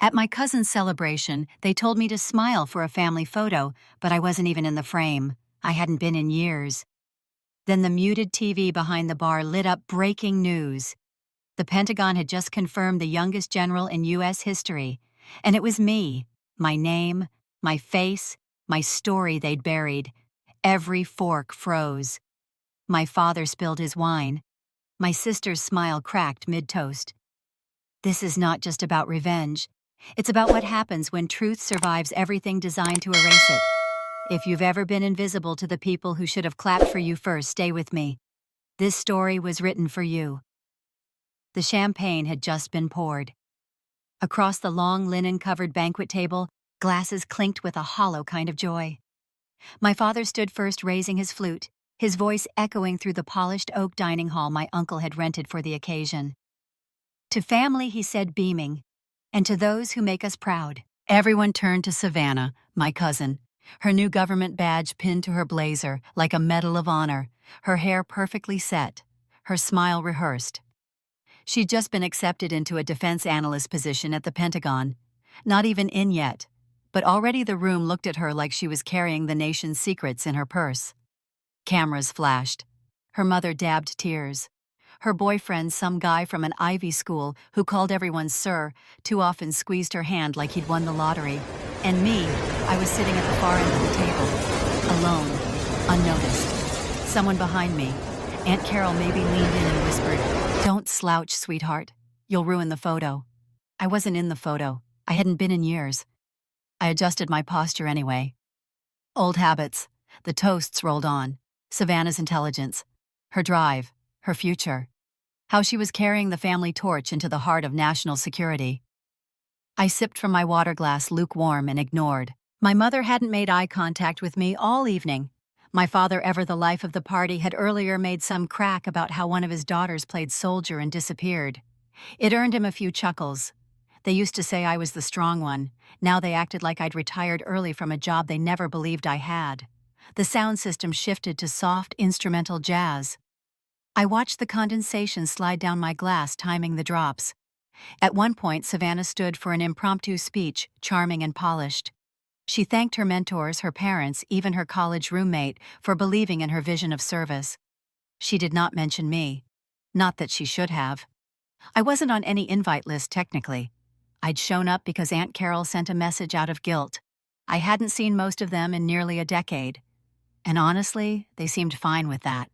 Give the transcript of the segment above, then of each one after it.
At my cousin's celebration, they told me to smile for a family photo, but I wasn't even in the frame. I hadn't been in years. Then the muted TV behind the bar lit up breaking news. The Pentagon had just confirmed the youngest general in U.S. history. And it was me. My name, my face, my story they'd buried. Every fork froze. My father spilled his wine. My sister's smile cracked mid-toast. This is not just about revenge. It's about what happens when truth survives everything designed to erase it. If you've ever been invisible to the people who should have clapped for you first, stay with me. This story was written for you. The champagne had just been poured. Across the long linen-covered banquet table, glasses clinked with a hollow kind of joy. My father stood first, raising his flute, his voice echoing through the polished oak dining hall my uncle had rented for the occasion. To family, he said, beaming, and to those who make us proud. Everyone turned to Savannah, my cousin, her new government badge pinned to her blazer like a medal of honor, her hair perfectly set, her smile rehearsed. She'd just been accepted into a defense analyst position at the Pentagon, not even in yet, but already the room looked at her like she was carrying the nation's secrets in her purse. Cameras flashed. Her mother dabbed tears. Her boyfriend, some guy from an Ivy school who called everyone sir, too often squeezed her hand like he'd won the lottery. And me, I was sitting at the far end of the table, alone, unnoticed. Someone behind me, Aunt Carol, maybe leaned in and whispered, "Don't slouch, sweetheart. You'll ruin the photo." I wasn't in the photo. I hadn't been in years. I adjusted my posture anyway. Old habits. The toasts rolled on. Savannah's intelligence. Her drive. Her future. How she was carrying the family torch into the heart of national security. I sipped from my water glass lukewarm and ignored. My mother hadn't made eye contact with me all evening. My father, ever the life of the party, had earlier made some crack about how one of his daughters played soldier and disappeared. It earned him a few chuckles. They used to say I was the strong one. Now they acted like I'd retired early from a job they never believed I had. The sound system shifted to soft instrumental jazz. I watched the condensation slide down my glass, timing the drops. At one point, Savannah stood for an impromptu speech, charming and polished. She thanked her mentors, her parents, even her college roommate, for believing in her vision of service. She did not mention me. Not that she should have. I wasn't on any invite list, technically. I'd shown up because Aunt Carol sent a message out of guilt. I hadn't seen most of them in nearly a decade. And honestly, they seemed fine with that.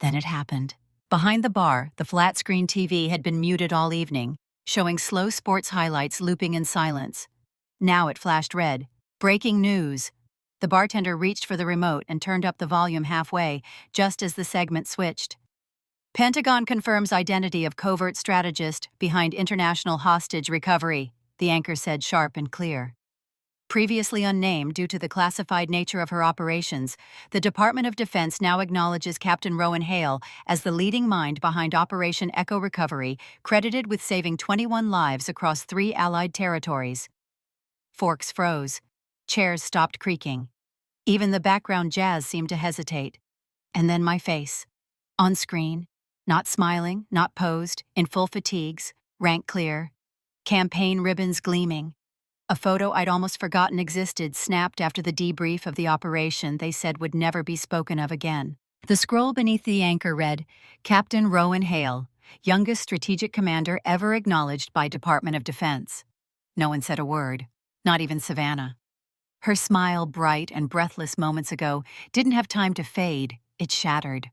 Then it happened. Behind the bar, the flat-screen TV had been muted all evening, showing slow sports highlights looping in silence. Now it flashed red. Breaking news. The bartender reached for the remote and turned up the volume halfway, just as the segment switched. Pentagon confirms identity of covert strategist behind international hostage recovery, the anchor said, sharp and clear. Previously unnamed due to the classified nature of her operations, the Department of Defense now acknowledges Captain Rowan Hale as the leading mind behind Operation Echo Recovery, credited with saving 21 lives across 3 Allied territories. Forks froze. Chairs stopped creaking. Even the background jazz seemed to hesitate. And then my face. On screen, not smiling, not posed, in full fatigues, rank clear. Campaign ribbons gleaming. A photo I'd almost forgotten existed snapped after the debrief of the operation they said would never be spoken of again. The scroll beneath the anchor read, Captain Rowan Hale, youngest strategic commander ever acknowledged by Department of Defense. No one said a word, not even Savannah. Her smile, bright and breathless moments ago, didn't have time to fade, it shattered.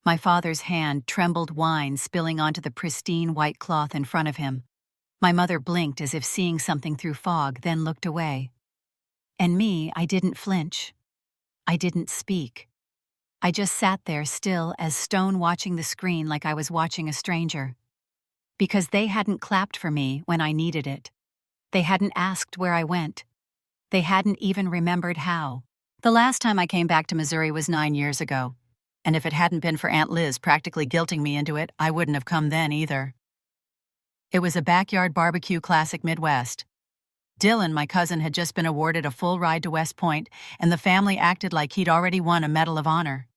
My father's hand trembled, wine spilling onto the pristine white cloth in front of him. My mother blinked as if seeing something through fog, then looked away. And me, I didn't flinch. I didn't speak. I just sat there still as stone, watching the screen like I was watching a stranger. Because they hadn't clapped for me when I needed it. They hadn't asked where I went. They hadn't even remembered how. The last time I came back to Missouri was 9 years ago. And if it hadn't been for Aunt Liz practically guilting me into it, I wouldn't have come then either. It was a backyard barbecue classic Midwest. Dylan, my cousin, had just been awarded a full ride to West Point, and the family acted like he'd already won a Medal of Honor.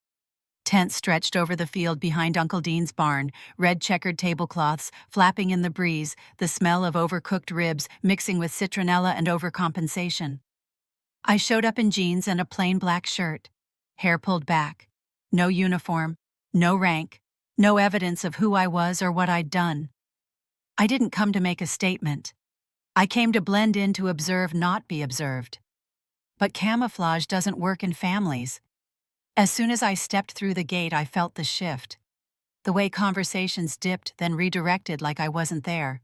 Tents stretched over the field behind Uncle Dean's barn, red checkered tablecloths flapping in the breeze, the smell of overcooked ribs mixing with citronella and overcompensation. I showed up in jeans and a plain black shirt, hair pulled back, no uniform, no rank, no evidence of who I was or what I'd done. I didn't come to make a statement. I came to blend in, to observe, not be observed. But camouflage doesn't work in families. As soon as I stepped through the gate, I felt the shift. The way conversations dipped, then redirected like I wasn't there.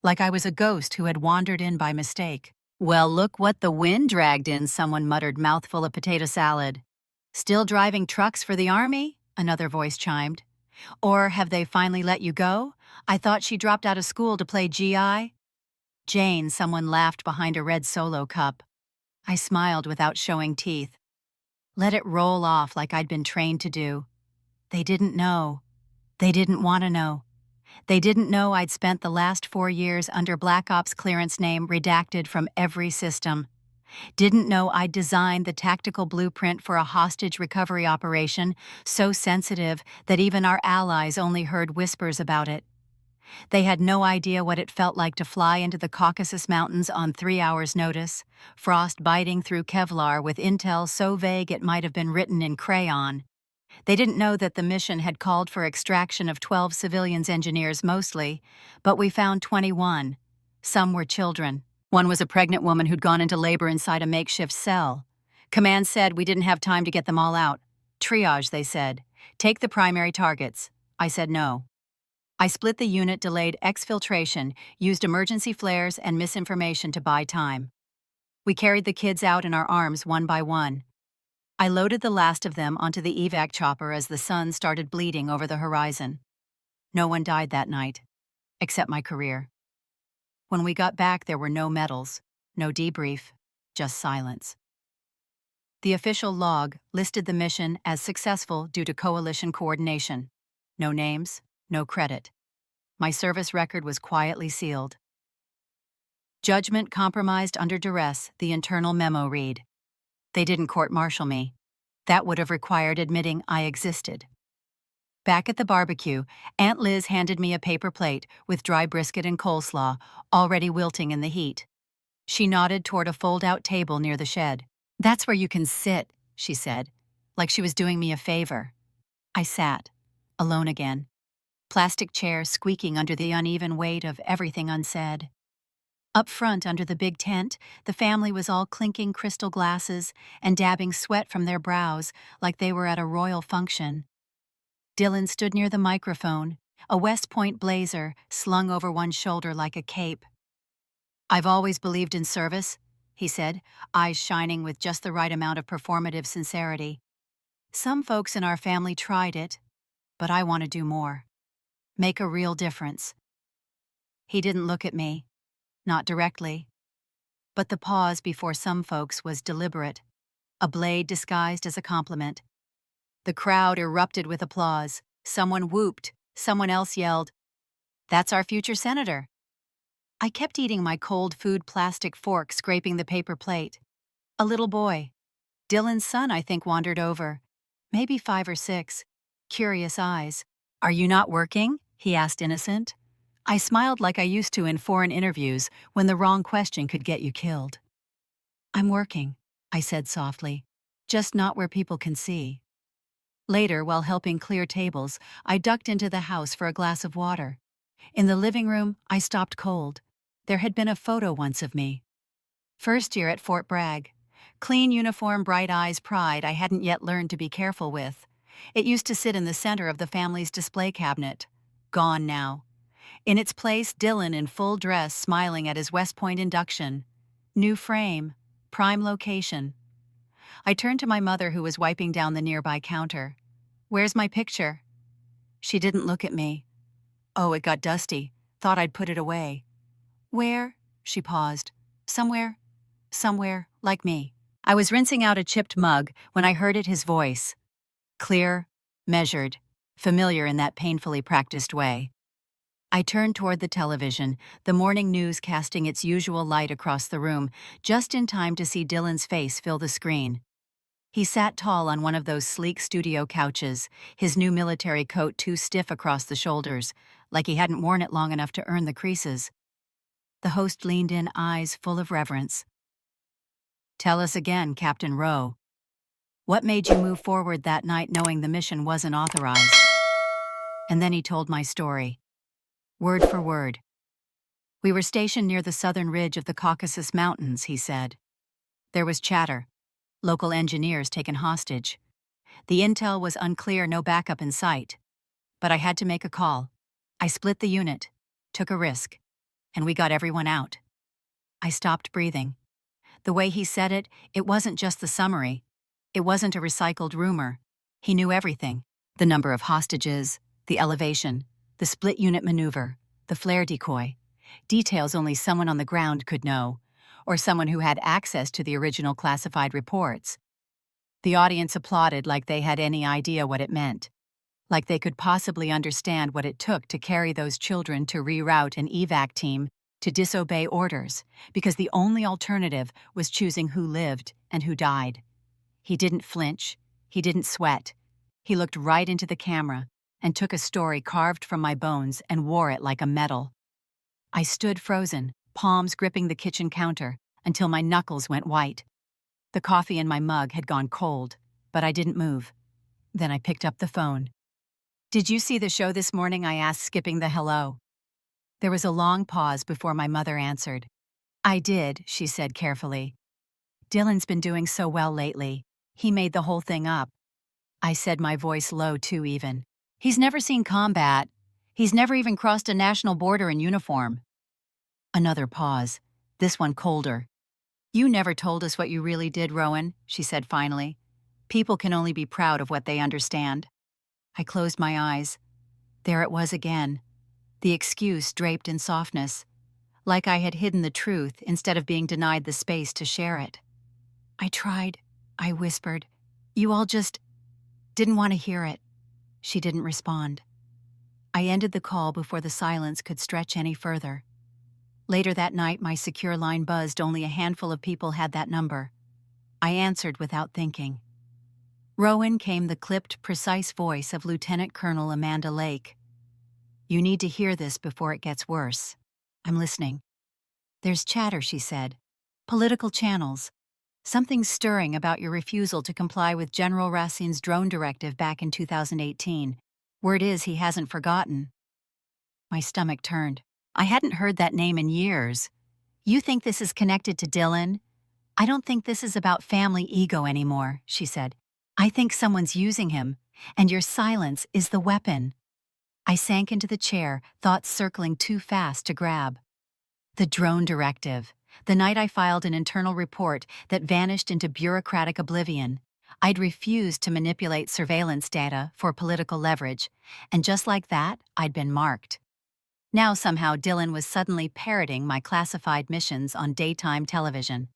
Like I was a ghost who had wandered in by mistake. "Well, look what the wind dragged in," someone muttered, mouthful of potato salad. "Still driving trucks for the army?" another voice chimed. "Or have they finally let you go? I thought she dropped out of school to play GI." "Jane," someone laughed behind a red Solo cup. I smiled without showing teeth. Let it roll off like I'd been trained to do. They didn't know. They didn't want to know. They didn't know I'd spent the last 4 years under Black Ops clearance, name redacted from every system. Didn't know I'd designed the tactical blueprint for a hostage recovery operation so sensitive that even our allies only heard whispers about it. They had no idea what it felt like to fly into the Caucasus Mountains on 3 hours' notice, frost biting through Kevlar with intel so vague it might have been written in crayon. They didn't know that the mission had called for extraction of 12 civilians, engineers mostly, but we found 21. Some were children. One was a pregnant woman who'd gone into labor inside a makeshift cell. Command said we didn't have time to get them all out. Triage, they said. Take the primary targets. I said no. I split the unit, delayed exfiltration, used emergency flares and misinformation to buy time. We carried the kids out in our arms one by one. I loaded the last of them onto the evac chopper as the sun started bleeding over the horizon. No one died that night, except my career. When we got back, there were no medals, no debrief, just silence. The official log listed the mission as successful due to coalition coordination. No names, no credit. My service record was quietly sealed. Judgment compromised under duress, the internal memo read. They didn't court-martial me. That would have required admitting I existed. Back at the barbecue, Aunt Liz handed me a paper plate with dry brisket and coleslaw, already wilting in the heat. She nodded toward a fold-out table near the shed. "That's where you can sit," she said, like she was doing me a favor. I sat, alone again. Plastic chair squeaking under the uneven weight of everything unsaid. Up front, under the big tent, the family was all clinking crystal glasses and dabbing sweat from their brows like they were at a royal function. Dylan stood near the microphone, a West Point blazer slung over one shoulder like a cape. "I've always believed in service," he said, eyes shining with just the right amount of performative sincerity. "Some folks in our family tried it, but I want to do more. Make a real difference." He didn't look at me. Not directly. But the pause before some folks was deliberate, a blade disguised as a compliment. The crowd erupted with applause. Someone whooped. Someone else yelled, "That's our future senator." I kept eating my cold food plastic fork, scraping the paper plate. A little boy, Dylan's son, I think, wandered over. Maybe 5 or 6. Curious eyes. "Are you not working?" he asked, innocent. I smiled like I used to in foreign interviews when the wrong question could get you killed. "I'm working," I said softly, "just not where people can see." Later, while helping clear tables, I ducked into the house for a glass of water. In the living room, I stopped cold. There had been a photo once of me. First year at Fort Bragg. Clean uniform, bright eyes, pride I hadn't yet learned to be careful with. It used to sit in the center of the family's display cabinet. Gone now. In its place, Dylan in full dress smiling at his West Point induction. New frame. Prime location. I turned to my mother, who was wiping down the nearby counter. "Where's my picture?" She didn't look at me. "Oh, it got dusty. Thought I'd put it away." "Where?" She paused. Somewhere, like me." I was rinsing out a chipped mug when I heard his voice. Clear, measured, familiar in that painfully practiced way. I turned toward the television, the morning news casting its usual light across the room, just in time to see Dylan's face fill the screen. He sat tall on one of those sleek studio couches, his new military coat too stiff across the shoulders, like he hadn't worn it long enough to earn the creases. The host leaned in, eyes full of reverence. "Tell us again, Captain Rowe. What made you move forward that night knowing the mission wasn't authorized?" And then he told my story, word for word. "We were stationed near the southern ridge of the Caucasus Mountains," he said. "There was chatter. Local engineers taken hostage. The intel was unclear, no backup in sight. But I had to make a call. I split the unit, took a risk, and we got everyone out." I stopped breathing. The way he said it, it wasn't just the summary. It wasn't a recycled rumor. He knew everything. The number of hostages, the elevation, the split unit maneuver, the flare decoy. Details only someone on the ground could know, or someone who had access to the original classified reports. The audience applauded like they had any idea what it meant, like they could possibly understand what it took to carry those children to reroute an evac team to disobey orders, because the only alternative was choosing who lived and who died. He didn't flinch. He didn't sweat. He looked right into the camera and took a story carved from my bones and wore it like a medal. I stood frozen, palms gripping the kitchen counter, until my knuckles went white. The coffee in my mug had gone cold, but I didn't move. Then I picked up the phone. "Did you see the show this morning?" I asked, skipping the hello. There was a long pause before my mother answered. "I did," she said carefully. "Dylan's been doing so well lately. He made the whole thing up." I said, my voice low too even. "He's never seen combat. He's never even crossed a national border in uniform." Another pause, this one colder. "You never told us what you really did, Rowan," she said finally. "People can only be proud of what they understand." I closed my eyes. There it was again. The excuse draped in softness, like I had hidden the truth instead of being denied the space to share it. "I tried," I whispered. "You all just didn't want to hear it." She didn't respond. I ended the call before the silence could stretch any further. Later that night, my secure line buzzed. Only a handful of people had that number. I answered without thinking. Rowan came the clipped, precise voice of Lieutenant Colonel Amanda Lake. "You need to hear this before it gets worse." "I'm listening." "There's chatter," she said. "Political channels. Something stirring about your refusal to comply with General Racine's drone directive back in 2018. Word is he hasn't forgotten." My stomach turned. I hadn't heard that name in years. "You think this is connected to Dylan?" "I don't think this is about family ego anymore," she said. "I think someone's using him, and your silence is the weapon." I sank into the chair, thoughts circling too fast to grab. The drone directive. The night I filed an internal report that vanished into bureaucratic oblivion. I'd refused to manipulate surveillance data for political leverage, and just like that, I'd been marked. Now somehow Dylan was suddenly parroting my classified missions on daytime television.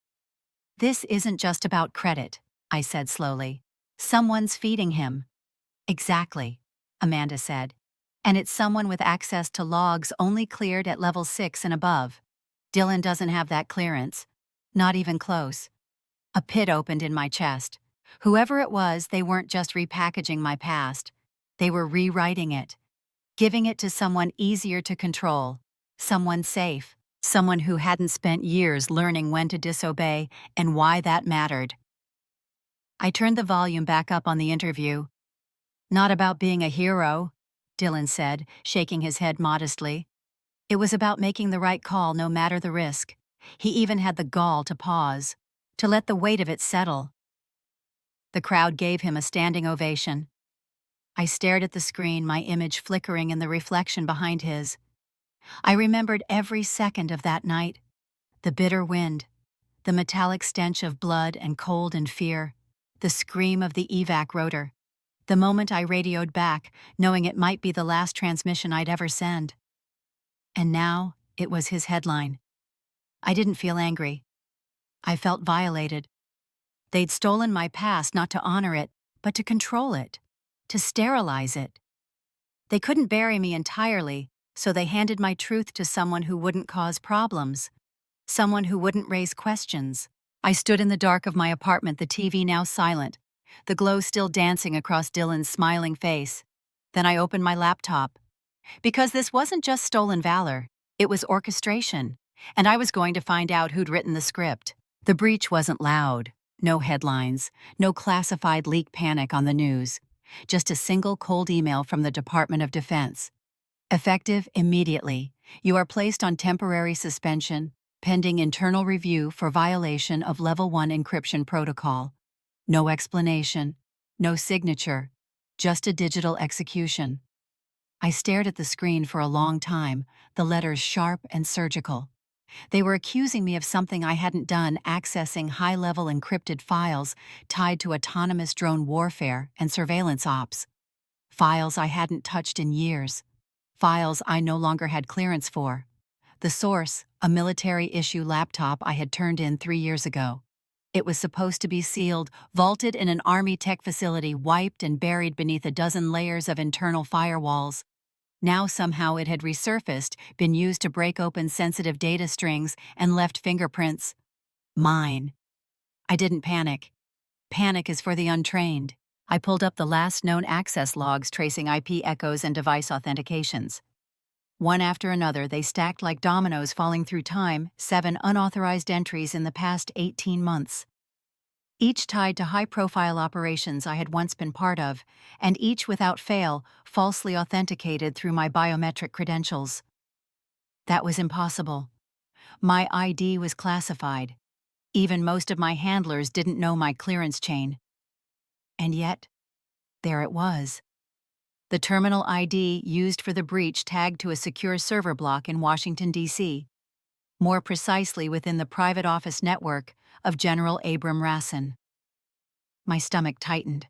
"This isn't just about credit," I said slowly. "Someone's feeding him." "Exactly," Amanda said. "And it's someone with access to logs only cleared at level 6 and above. Dylan doesn't have that clearance. Not even close." A pit opened in my chest. Whoever it was, they weren't just repackaging my past. They were rewriting it, giving it to someone easier to control, someone safe, someone who hadn't spent years learning when to disobey and why that mattered. I turned the volume back up on the interview. "Not about being a hero," Dylan said, shaking his head modestly. "It was about making the right call no matter the risk." He even had the gall to pause, to let the weight of it settle. The crowd gave him a standing ovation. I stared at the screen, my image flickering in the reflection behind his. I remembered every second of that night. The bitter wind, the metallic stench of blood and cold and fear, the scream of the evac rotor, the moment I radioed back, knowing it might be the last transmission I'd ever send. And now, it was his headline. I didn't feel angry. I felt violated. They'd stolen my past not to honor it, but to control it, to sterilize it. They couldn't bury me entirely, so they handed my truth to someone who wouldn't cause problems, someone who wouldn't raise questions. I stood in the dark of my apartment, the TV now silent, the glow still dancing across Dylan's smiling face. Then I opened my laptop. Because this wasn't just stolen valor, it was orchestration, and I was going to find out who'd written the script. The breach wasn't loud. No headlines, no classified leak panic on the news. Just a single cold email from the Department of Defense. Effective immediately. You are placed on temporary suspension, pending internal review for violation of Level 1 encryption protocol. No explanation, no signature, just a digital execution. I stared at the screen for a long time, the letters sharp and surgical. They were accusing me of something I hadn't done, accessing high-level encrypted files tied to autonomous drone warfare and surveillance ops. Files I hadn't touched in years. Files I no longer had clearance for. The source, a military-issue laptop I had turned in 3 years ago. It was supposed to be sealed, vaulted in an Army tech facility, wiped and buried beneath a dozen layers of internal firewalls. Now somehow it had resurfaced, been used to break open sensitive data strings, and left fingerprints. Mine. I didn't panic. Panic is for the untrained. I pulled up the last known access logs tracing IP echoes and device authentications. One after another, they stacked like dominoes falling through time, 7 unauthorized entries in the past 18 months. Each tied to high-profile operations I had once been part of, and each without fail, falsely authenticated through my biometric credentials. That was impossible. My ID was classified. Even most of my handlers didn't know my clearance chain. And yet, there it was. The terminal ID used for the breach tagged to a secure server block in Washington, D.C., more precisely within the private office network of General Abram Rassin. My stomach tightened.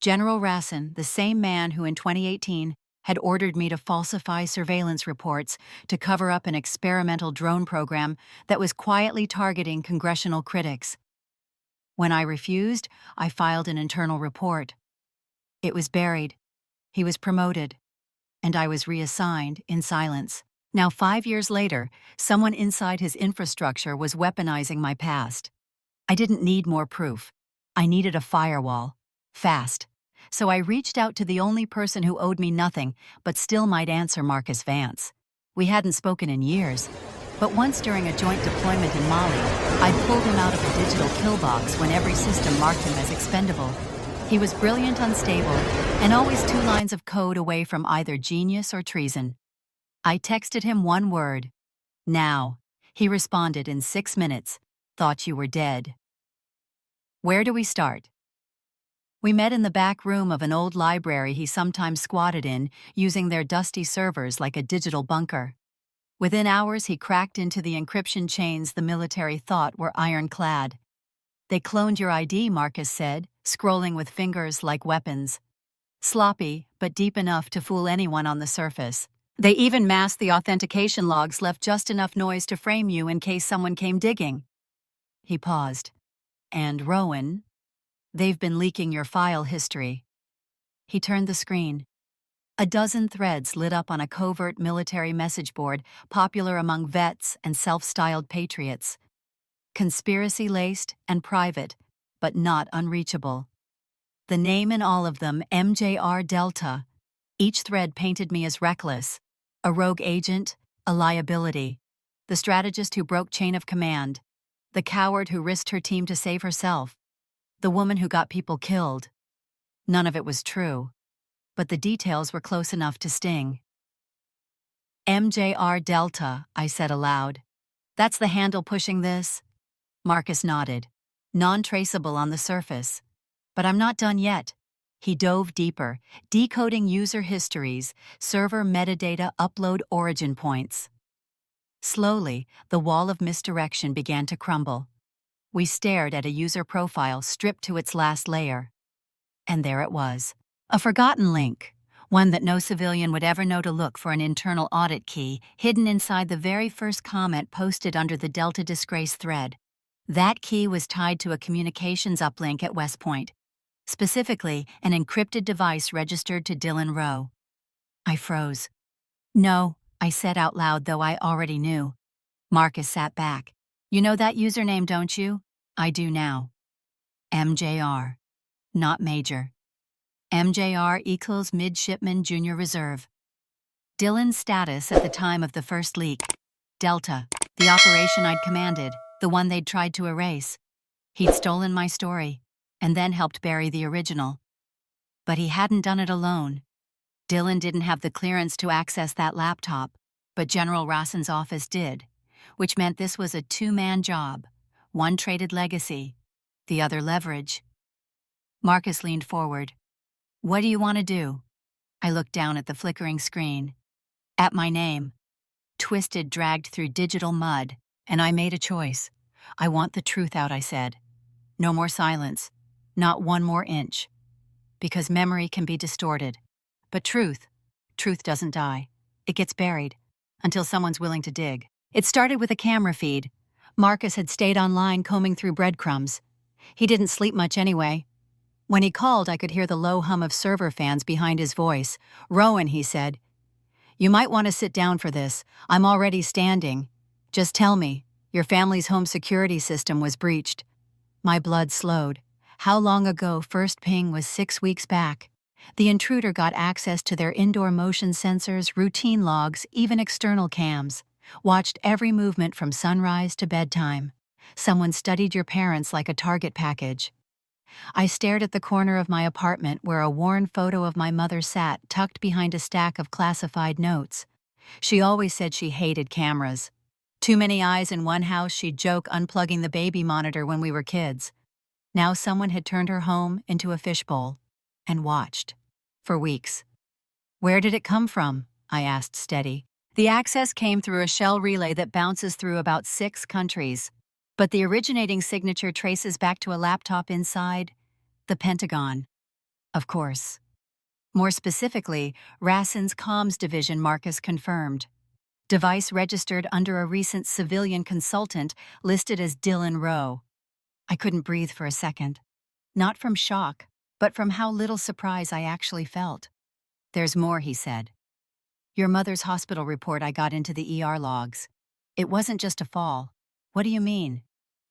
General Rassin, the same man who in 2018 had ordered me to falsify surveillance reports to cover up an experimental drone program that was quietly targeting congressional critics. When I refused, I filed an internal report. It was buried. He was promoted. And I was reassigned in silence. Now 5 years later, someone inside his infrastructure was weaponizing my past. I didn't need more proof. I needed a firewall. Fast. So I reached out to the only person who owed me nothing, but still might answer, Marcus Vance. We hadn't spoken in years. But once during a joint deployment in Mali, I pulled him out of the digital kill box when every system marked him as expendable. He was brilliant, unstable, and always 2 lines of code away from either genius or treason. I texted him one word. Now. He responded in 6 minutes. Thought you were dead. Where do we start? We met in the back room of an old library he sometimes squatted in, using their dusty servers like a digital bunker. Within hours, he cracked into the encryption chains the military thought were ironclad. They cloned your ID, Marcus said, scrolling with fingers like weapons. Sloppy, but deep enough to fool anyone on the surface. They even masked the authentication logs, left just enough noise to frame you in case someone came digging. He paused. And Rowan, they've been leaking your file history. He turned the screen. A dozen threads lit up on a covert military message board popular among vets and self-styled patriots. Conspiracy-laced and private, but not unreachable. The name in all of them, MJR Delta. Each thread painted me as reckless, a rogue agent, a liability, the strategist who broke chain of command, the coward who risked her team to save herself, the woman who got people killed. None of it was true, but the details were close enough to sting. MJR Delta, I said aloud. That's the handle pushing this? Marcus nodded. Non-traceable on the surface. But I'm not done yet. He dove deeper, decoding user histories, server metadata, upload origin points. Slowly, the wall of misdirection began to crumble. We stared at a user profile stripped to its last layer. And there it was. A forgotten link, one that no civilian would ever know to look for an internal audit key, hidden inside the very first comment posted under the Delta Disgrace thread. That key was tied to a communications uplink at West Point. Specifically, an encrypted device registered to Dylan Rowe. I froze. No, I said out loud, though I already knew. Marcus sat back. You know that username, don't you? I do now. MJR. Not Major. MJR equals Midshipman Junior Reserve. Dylan's status at the time of the first leak. Delta, the operation I'd commanded, the one they'd tried to erase. He'd stolen my story, and then helped bury the original. But he hadn't done it alone. Dylan didn't have the clearance to access that laptop, but General Rassen's office did, which meant this was a two-man job. One traded legacy, the other leverage. Marcus leaned forward. "What do you want to do?" I looked down at the flickering screen. At my name. Twisted dragged through digital mud, and I made a choice. "I want the truth out," I said. "No more silence. Not one more inch. Because memory can be distorted. But truth doesn't die. It gets buried, until someone's willing to dig." It started with a camera feed. Marcus had stayed online combing through breadcrumbs. He didn't sleep much anyway. When he called, I could hear the low hum of server fans behind his voice. "Rowan," he said, "you might want to sit down for this. I'm already standing. Just tell me, your family's home security system was breached." My blood slowed. How long ago first ping was 6 weeks back. The intruder got access to their indoor motion sensors, routine logs, even external cams. Watched every movement from sunrise to bedtime. Someone studied your parents like a target package. I stared at the corner of my apartment where a worn photo of my mother sat tucked behind a stack of classified notes. She always said she hated cameras. Too many eyes in one house, she'd joke unplugging the baby monitor when we were kids. Now someone had turned her home into a fishbowl and watched. For weeks. "Where did it come from?" I asked steady. "The access came through a shell relay that bounces through about 6 countries. But the originating signature traces back to a laptop inside the Pentagon." Of course. More specifically, Rassen's comms division, Marcus confirmed. Device registered under a recent civilian consultant listed as Dylan Rowe. I couldn't breathe for a second. Not from shock, but from how little surprise I actually felt. "There's more," he said. "Your mother's hospital report, I got into the ER logs. It wasn't just a fall." "What do you mean?"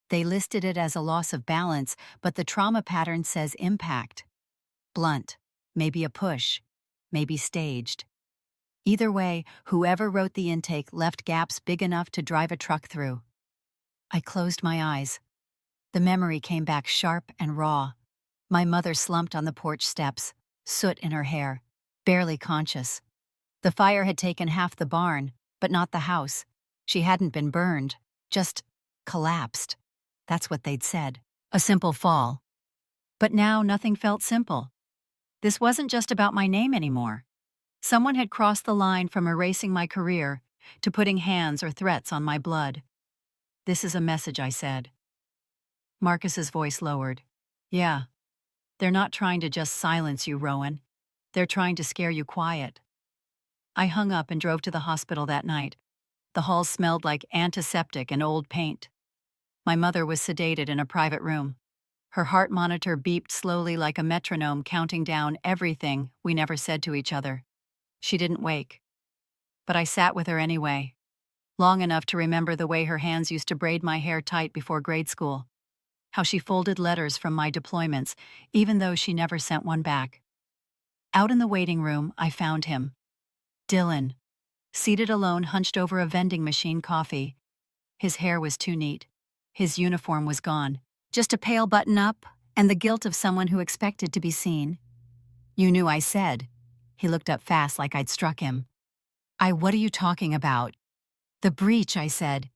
"They listed it as a loss of balance, but the trauma pattern says impact. Blunt, maybe a push, maybe staged. Either way, whoever wrote the intake left gaps big enough to drive a truck through." I closed my eyes. The memory came back sharp and raw. My mother slumped on the porch steps, soot in her hair, barely conscious. The fire had taken half the barn, but not the house. She hadn't been burned, just collapsed. That's what they'd said. A simple fall. But now nothing felt simple. This wasn't just about my name anymore. Someone had crossed the line from erasing my career to putting hands or threats on my blood. "This is a message," I said. Marcus's voice lowered. "Yeah. They're not trying to just silence you, Rowan. They're trying to scare you quiet." I hung up and drove to the hospital that night. The halls smelled like antiseptic and old paint. My mother was sedated in a private room. Her heart monitor beeped slowly like a metronome, counting down everything we never said to each other. She didn't wake. But I sat with her anyway, long enough to remember the way her hands used to braid my hair tight before grade school, how she folded letters from my deployments, even though she never sent one back. Out in the waiting room, I found him. Dylan, seated alone, hunched over a vending machine coffee. His hair was too neat. His uniform was gone. Just a pale button-up and the guilt of someone who expected to be seen. "You knew," I said. He looked up fast like I'd struck him. What are you talking about?" "The breach," I said.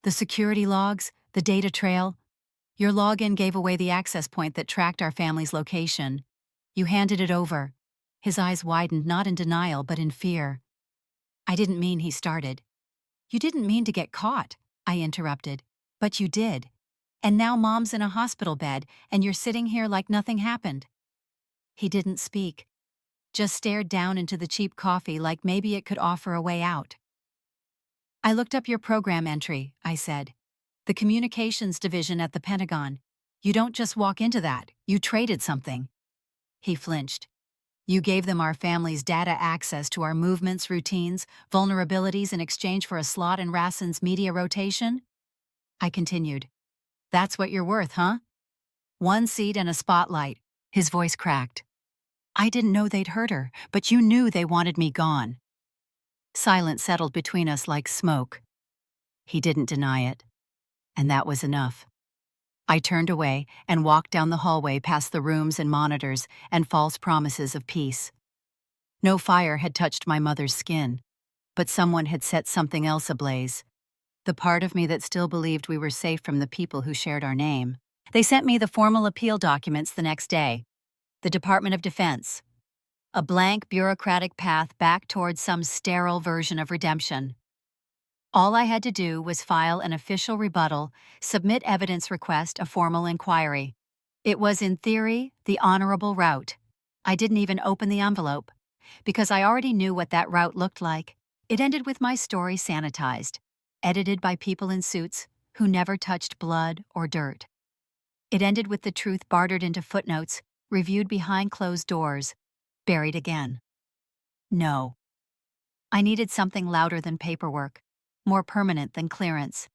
"The security logs, the data trail. Your login gave away the access point that tracked our family's location. You handed it over." His eyes widened, not in denial, but in fear. "I didn't mean," he started. "You didn't mean to get caught," I interrupted. "But you did. And now Mom's in a hospital bed, and you're sitting here like nothing happened." He didn't speak, just stared down into the cheap coffee like maybe it could offer a way out. "I looked up your program entry," I said. "The communications division at the Pentagon. You don't just walk into that, you traded something." He flinched. "You gave them our family's data access to our movements, routines, vulnerabilities in exchange for a slot in Rassen's media rotation?" I continued. "That's what you're worth, huh? 1 seat and a spotlight, His voice cracked. I didn't know they'd hurt her, but you knew they wanted me gone. Silence settled between us like smoke. He didn't deny it, and that was enough. I turned away and walked down the hallway past the rooms and monitors and false promises of peace. No fire had touched my mother's skin, but someone had set something else ablaze. The part of me that still believed we were safe from the people who shared our name. They sent me the formal appeal documents the next day. The Department of Defense. A blank bureaucratic path back towards some sterile version of redemption. All I had to do was file an official rebuttal, submit evidence request, a formal inquiry. It was, in theory, the honorable route. I didn't even open the envelope, because I already knew what that route looked like. It ended with my story sanitized, edited by people in suits who never touched blood or dirt. It ended with the truth bartered into footnotes, reviewed behind closed doors, buried again. No. I needed something louder than paperwork, more permanent than clearance.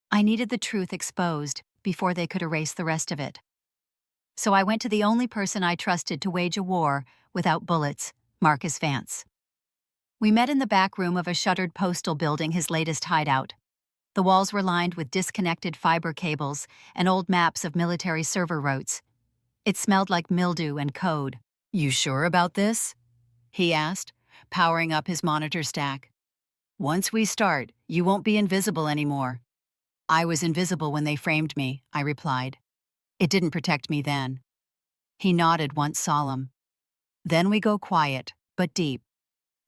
I needed the truth exposed before they could erase the rest of it. So I went to the only person I trusted to wage a war without bullets, Marcus Vance. We met in the back room of a shuttered postal building, his latest hideout. The walls were lined with disconnected fiber cables and old maps of military server routes. It smelled like mildew and code. "You sure about this?" he asked, powering up his monitor stack. "Once we start, you won't be invisible anymore." "I was invisible when they framed me," I replied. "It didn't protect me then." He nodded, once solemn. "Then we go quiet, but deep.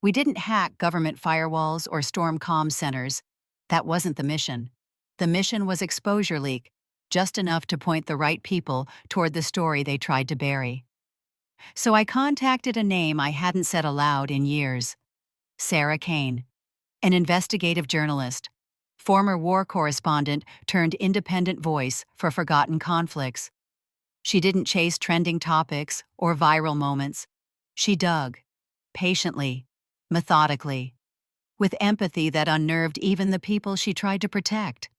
We didn't hack government firewalls or storm comm centers. That wasn't the mission. The mission was exposure leak, just enough to point the right people toward the story they tried to bury. So I contacted a name I hadn't said aloud in years. Sarah Kane, an investigative journalist, former war correspondent turned independent voice for forgotten conflicts. She didn't chase trending topics or viral moments. She dug, patiently, methodically, with empathy that unnerved even the people she tried to protect.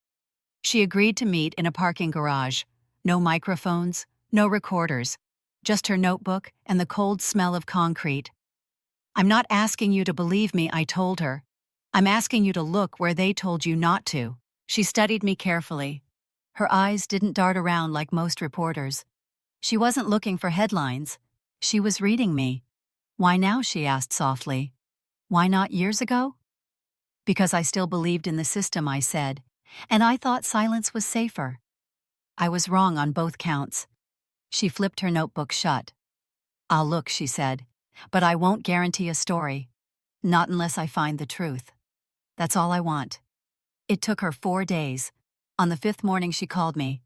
She agreed to meet in a parking garage. No microphones, no recorders, just her notebook and the cold smell of concrete. "I'm not asking you to believe me," I told her. "I'm asking you to look where they told you not to." She studied me carefully. Her eyes didn't dart around like most reporters. She wasn't looking for headlines. She was reading me. "Why now?" she asked softly. "Why not years ago?" "Because I still believed in the system," I said, "and I thought silence was safer." I was wrong on both counts. She flipped her notebook shut. "I'll look," she said, "but I won't guarantee a story. Not unless I find the truth. That's all I want." It took her 4 days. On the 5th morning she called me.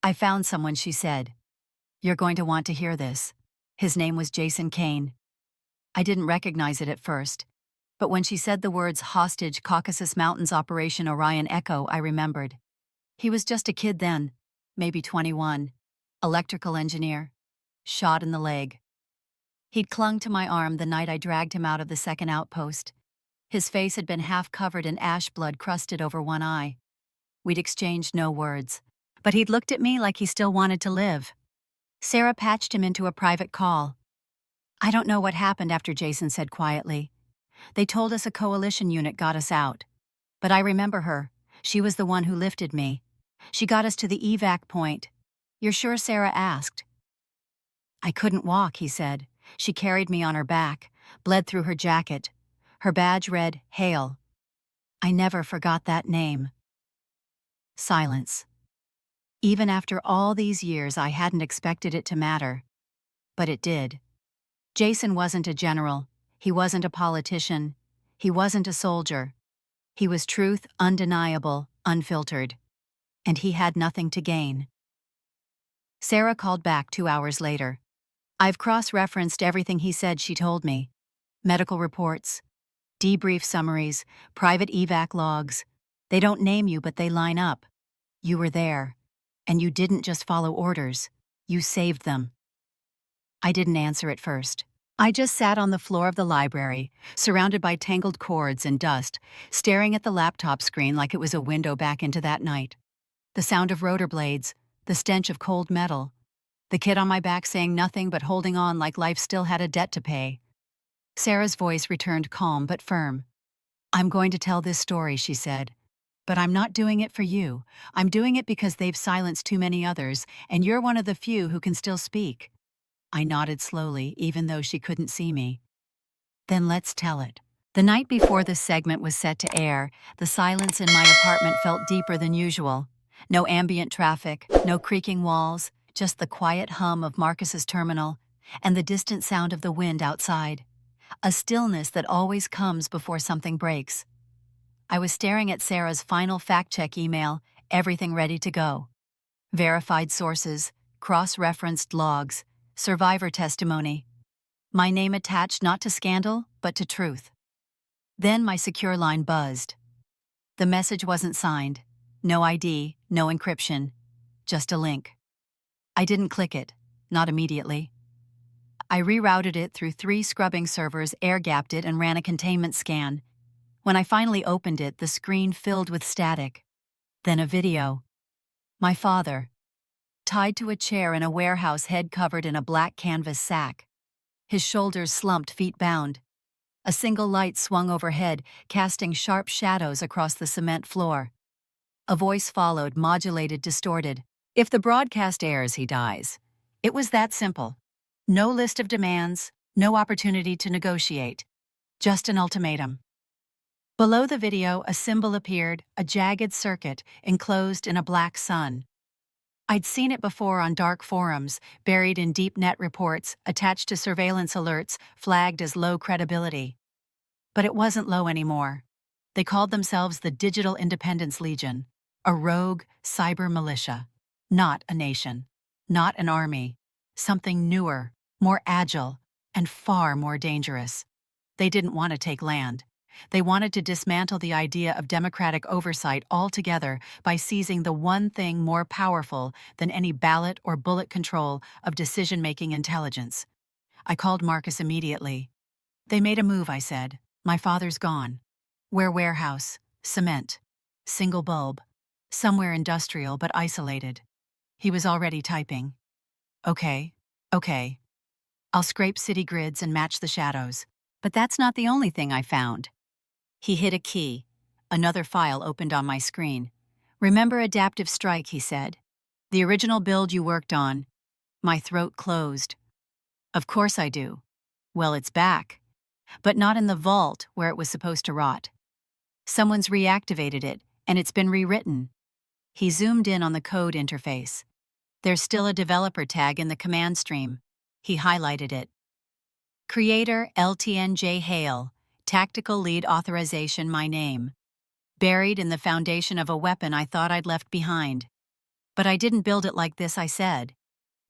"I found someone," she said. "You're going to want to hear this." His name was Jason Kane. I didn't recognize it at first, but when she said the words Hostage Caucasus Mountains Operation Orion Echo, I remembered. He was just a kid then, maybe 21, electrical engineer, shot in the leg. He'd clung to my arm the night I dragged him out of the second outpost. His face had been half covered in ash blood crusted over one eye. We'd exchanged no words, but he'd looked at me like he still wanted to live. Sarah patched him into a private call. "I don't know what happened after," Jason said quietly. "They told us a coalition unit got us out. But I remember her. She was the one who lifted me. She got us to the evac point." "You're sure?" Sarah asked. "I couldn't walk," he said. "She carried me on her back, bled through her jacket. Her badge read, Hale. I never forgot that name." Silence. Even after all these years, I hadn't expected it to matter. But it did. Jason wasn't a general. He wasn't a politician. He wasn't a soldier. He was truth, undeniable, unfiltered. And he had nothing to gain. Sarah called back 2 hours later. "I've cross-referenced everything he said," she told me. "Medical reports, debrief summaries, private evac logs. They don't name you, but they line up. You were there. And you didn't just follow orders. You saved them." I didn't answer at first. I just sat on the floor of the library, surrounded by tangled cords and dust, staring at the laptop screen like it was a window back into that night. The sound of rotor blades, the stench of cold metal. The kid on my back saying nothing but holding on like life still had a debt to pay. Sarah's voice returned calm but firm. "I'm going to tell this story," she said. "But I'm not doing it for you. I'm doing it because they've silenced too many others, and you're one of the few who can still speak." I nodded slowly, even though she couldn't see me. "Then let's tell it." The night before this segment was set to air, the silence in my apartment felt deeper than usual. No ambient traffic, no creaking walls, just the quiet hum of Marcus's terminal and the distant sound of the wind outside. A stillness that always comes before something breaks. I was staring at Sarah's final fact-check email, everything ready to go. Verified sources, cross-referenced logs, survivor testimony. My name attached not to scandal, but to truth. Then my secure line buzzed. The message wasn't signed. No ID, no encryption. Just a link. I didn't click it, not immediately. I rerouted it through 3 scrubbing servers, air-gapped it, and ran a containment scan. When I finally opened it, the screen filled with static. Then a video. My father, tied to a chair in a warehouse, head covered in a black canvas sack. His shoulders slumped, feet bound. A single light swung overhead, casting sharp shadows across the cement floor. A voice followed, modulated, distorted. "If the broadcast airs, he dies." It was that simple. No list of demands, no opportunity to negotiate. Just an ultimatum. Below the video, a symbol appeared, a jagged circuit enclosed in a black sun. I'd seen it before on dark forums, buried in deep net reports, attached to surveillance alerts, flagged as low credibility. But it wasn't low anymore. They called themselves the Digital Independence Legion, a rogue cyber militia. Not a nation, not an army, something newer, more agile, and far more dangerous. They didn't want to take land. They wanted to dismantle the idea of democratic oversight altogether by seizing the one thing more powerful than any ballot or bullet control of decision-making intelligence. I called Marcus immediately. "They made a move," I said. "My father's gone. Where warehouse, cement, single bulb, somewhere industrial but isolated." He was already typing. Okay. I'll scrape city grids and match the shadows. But that's not the only thing I found." He hit a key. Another file opened on my screen. "Remember Adaptive Strike," he said. "The original build you worked on." My throat closed. "Of course I do." "Well, it's back. But not in the vault where it was supposed to rot. Someone's reactivated it, and it's been rewritten." He zoomed in on the code interface. "There's still a developer tag in the command stream." He highlighted it. "Creator LTNJ Hale. Tactical lead authorization, my name. Buried in the foundation of a weapon I thought I'd left behind. But I didn't build it like this," I said.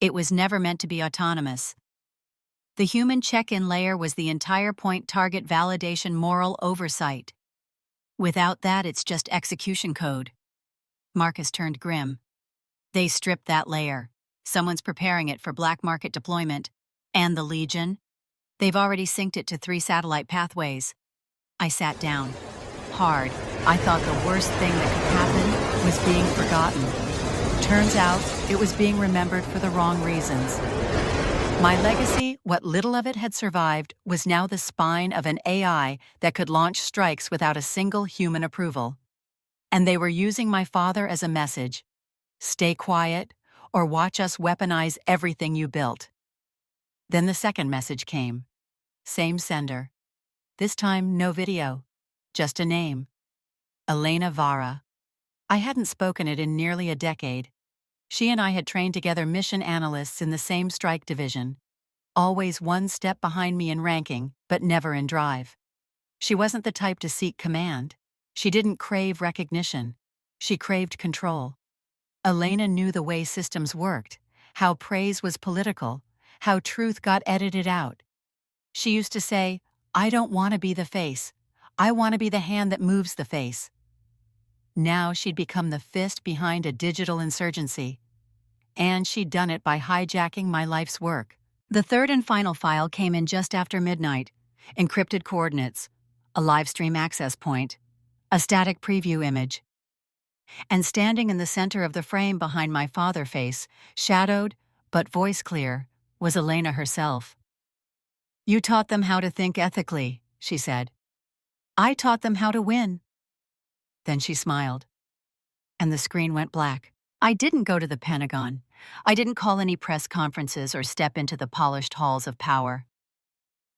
"It was never meant to be autonomous. The human check-in layer was the entire point, target validation, moral oversight. Without that, it's just execution code." Marcus turned grim. "They stripped that layer. Someone's preparing it for black market deployment. And the Legion? They've already synced it to 3 satellite pathways." I sat down. Hard. I thought the worst thing that could happen was being forgotten. Turns out, it was being remembered for the wrong reasons. My legacy, what little of it had survived, was now the spine of an AI that could launch strikes without a single human approval. And they were using my father as a message. Stay quiet, or watch us weaponize everything you built. Then the second message came. Same sender. This time, no video. Just a name. Elena Vara. I hadn't spoken it in nearly a decade. She and I had trained together, mission analysts in the same strike division. Always one step behind me in ranking, but never in drive. She wasn't the type to seek command. She didn't crave recognition. She craved control. Elena knew the way systems worked, how praise was political, how truth got edited out. She used to say, "I don't want to be the face. I want to be the hand that moves the face." Now she'd become the fist behind a digital insurgency. And she'd done it by hijacking my life's work. The third and final file came in just after midnight. Encrypted coordinates, a live stream access point, a static preview image. And standing in the center of the frame behind my father face, shadowed, but voice clear, was Elena herself. "You taught them how to think ethically," she said. "I taught them how to win." Then she smiled, and the screen went black. I didn't go to the Pentagon. I didn't call any press conferences or step into the polished halls of power.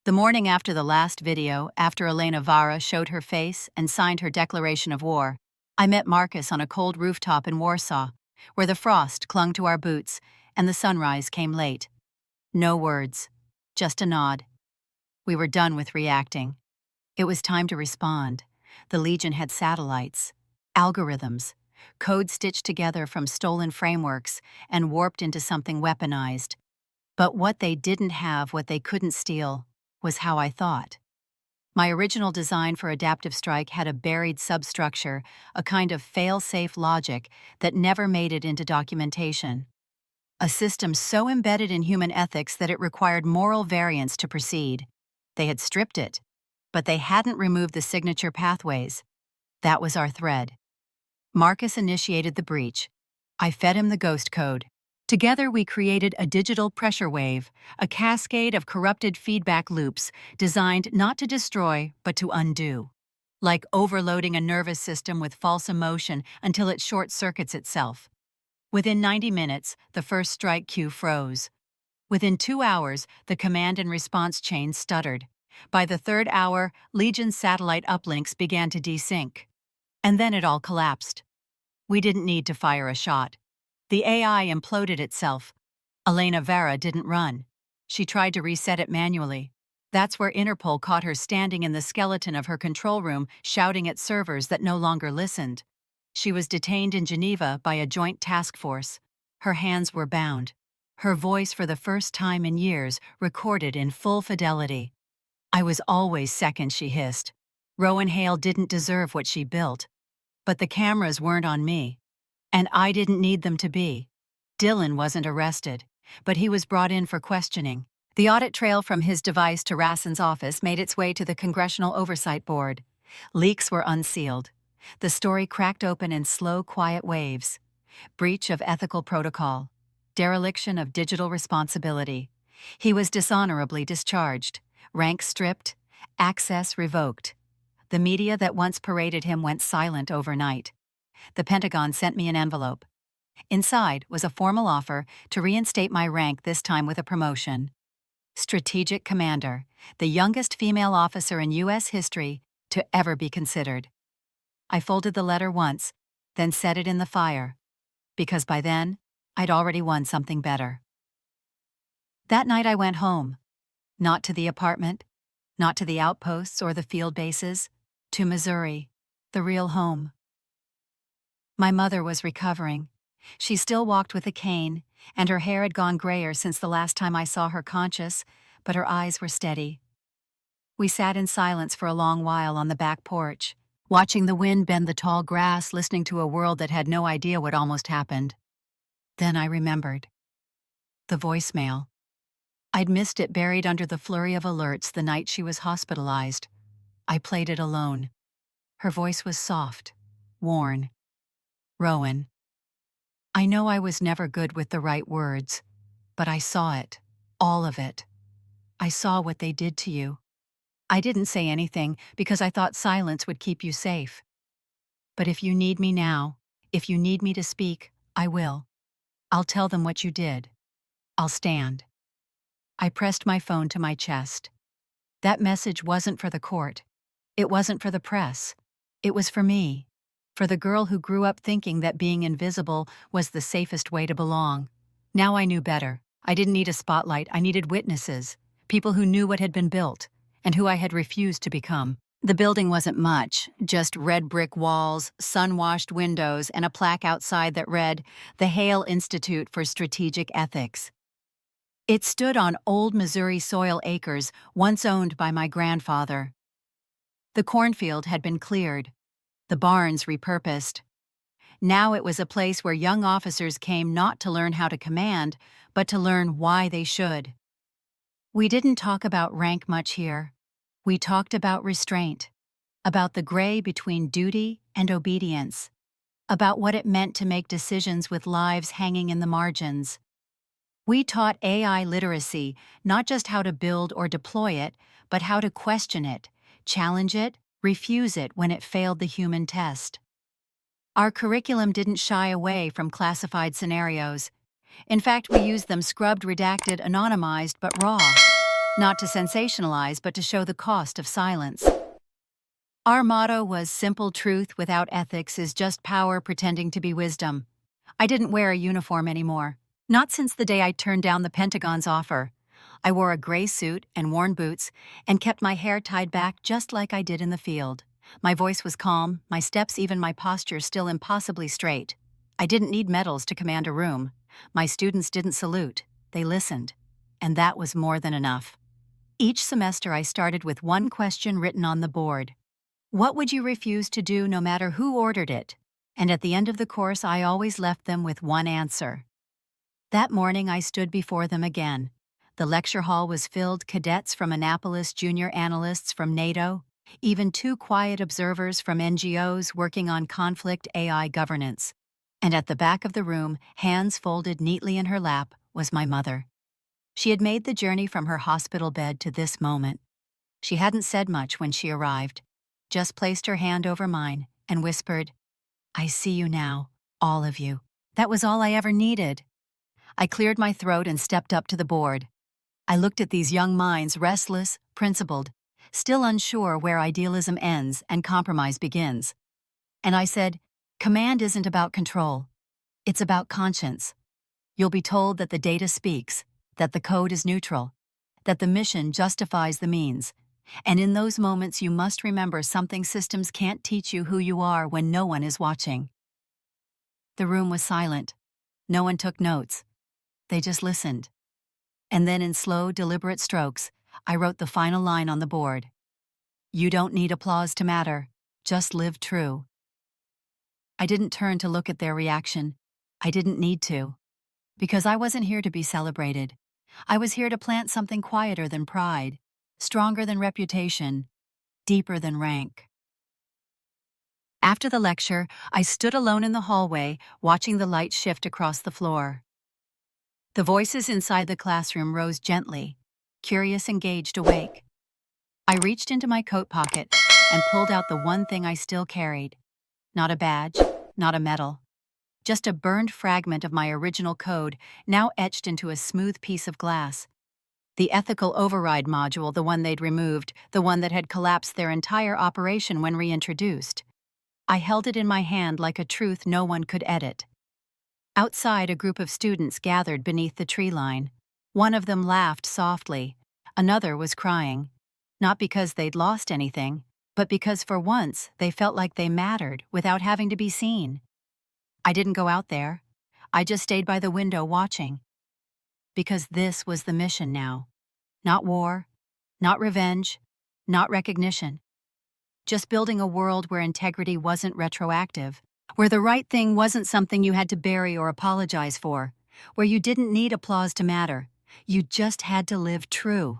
The morning after the last video, after Elena Vara showed her face and signed her declaration of war, I met Marcus on a cold rooftop in Warsaw, where the frost clung to our boots and the sunrise came late. No words, just a nod. We were done with reacting. It was time to respond. The Legion had satellites, algorithms, code stitched together from stolen frameworks and warped into something weaponized. But what they didn't have, what they couldn't steal, was how I thought. My original design for Adaptive Strike had a buried substructure, a kind of fail-safe logic that never made it into documentation. A system so embedded in human ethics that it required moral variance to proceed. They had stripped it, but they hadn't removed the signature pathways. That was our thread. Marcus initiated the breach. I fed him the ghost code. Together we created a digital pressure wave, a cascade of corrupted feedback loops designed not to destroy, but to undo. Like overloading a nervous system with false emotion until it short-circuits itself. Within 90 minutes, the first strike queue froze. Within 2 hours, the command and response chain stuttered. By the third hour, Legion's satellite uplinks began to desync. And then it all collapsed. We didn't need to fire a shot. The AI imploded itself. Elena Vara didn't run. She tried to reset it manually. That's where Interpol caught her standing in the skeleton of her control room, shouting at servers that no longer listened. She was detained in Geneva by a joint task force. Her hands were bound. Her voice, for the first time in years, recorded in full fidelity. "I was always second," she hissed. "Rowan Hale didn't deserve what she built. But the cameras weren't on me. And I didn't need them to be." Dylan wasn't arrested, but he was brought in for questioning. The audit trail from his device to Rassen's office made its way to the Congressional Oversight Board. Leaks were unsealed. The story cracked open in slow, quiet waves. Breach of ethical protocol. Dereliction of digital responsibility. He was dishonorably discharged. Rank stripped. Access revoked. The media that once paraded him went silent overnight. The Pentagon sent me an envelope. Inside was a formal offer to reinstate my rank, this time with a promotion. Strategic Commander, the youngest female officer in U.S. history to ever be considered. I folded the letter once, then set it in the fire, because by then, I'd already won something better. That night I went home. Not to the apartment, not to the outposts or the field bases, to Missouri, the real home. My mother was recovering. She still walked with a cane, and her hair had gone grayer since the last time I saw her conscious, but her eyes were steady. We sat in silence for a long while on the back porch, watching the wind bend the tall grass, listening to a world that had no idea what almost happened. Then I remembered. The voicemail. I'd missed it buried under the flurry of alerts the night she was hospitalized. I played it alone. Her voice was soft, worn. "Rowan. I know I was never good with the right words, but I saw it, all of it. I saw what they did to you. I didn't say anything because I thought silence would keep you safe. But if you need me now, if you need me to speak, I will. I'll tell them what you did. I'll stand." I pressed my phone to my chest. That message wasn't for the court. It wasn't for the press. It was for me. For the girl who grew up thinking that being invisible was the safest way to belong. Now I knew better. I didn't need a spotlight. I needed witnesses, people who knew what had been built, and who I had refused to become. The building wasn't much, just red brick walls, sun-washed windows, and a plaque outside that read, "The Hale Institute for Strategic Ethics." It stood on old Missouri soil acres once owned by my grandfather. The cornfield had been cleared, the barns repurposed. Now it was a place where young officers came not to learn how to command, but to learn why they should. We didn't talk about rank much here. We talked about restraint, about the gray between duty and obedience, about what it meant to make decisions with lives hanging in the margins. We taught AI literacy, not just how to build or deploy it, but how to question it, challenge it, refuse it when it failed the human test. Our curriculum didn't shy away from classified scenarios. In fact, we used them scrubbed, redacted, anonymized, but raw. Not to sensationalize, but to show the cost of silence. Our motto was simple truth without ethics is just power pretending to be wisdom. I didn't wear a uniform anymore. Not since the day I turned down the Pentagon's offer. I wore a gray suit and worn boots and kept my hair tied back just like I did in the field. My voice was calm, my steps, even my posture still impossibly straight. I didn't need medals to command a room. My students didn't salute, they listened. And that was more than enough. Each semester I started with one question written on the board. What would you refuse to do no matter who ordered it? And at the end of the course I always left them with one answer. That morning I stood before them again. The lecture hall was filled, cadets from Annapolis, junior analysts from NATO, even 2 quiet observers from NGOs working on conflict AI governance. And at the back of the room, hands folded neatly in her lap, was my mother. She had made the journey from her hospital bed to this moment. She hadn't said much when she arrived, just placed her hand over mine and whispered, "I see you now, all of you." That was all I ever needed. I cleared my throat and stepped up to the board. I looked at these young minds, restless, principled, still unsure where idealism ends and compromise begins. And I said, command isn't about control. It's about conscience. You'll be told that the data speaks, that the code is neutral, that the mission justifies the means. And in those moments you must remember something: systems can't teach you who you are when no one is watching. The room was silent. No one took notes. They just listened. And then in slow, deliberate strokes, I wrote the final line on the board. You don't need applause to matter. Just live true. I didn't turn to look at their reaction. I didn't need to. Because I wasn't here to be celebrated. I was here to plant something quieter than pride, stronger than reputation, deeper than rank. After the lecture, I stood alone in the hallway, watching the light shift across the floor. The voices inside the classroom rose gently, curious, engaged, awake. I reached into my coat pocket and pulled out the one thing I still carried. Not a badge, not a medal. Just a burned fragment of my original code, now etched into a smooth piece of glass. The ethical override module, the one they'd removed, the one that had collapsed their entire operation when reintroduced. I held it in my hand like a truth no one could edit. Outside, a group of students gathered beneath the tree line. One of them laughed softly. Another was crying. Not because they'd lost anything, but because for once they felt like they mattered without having to be seen. I didn't go out there. I just stayed by the window watching. Because this was the mission now. Not war, not revenge, not recognition. Just building a world where integrity wasn't retroactive, where the right thing wasn't something you had to bury or apologize for, where you didn't need applause to matter. You just had to live true.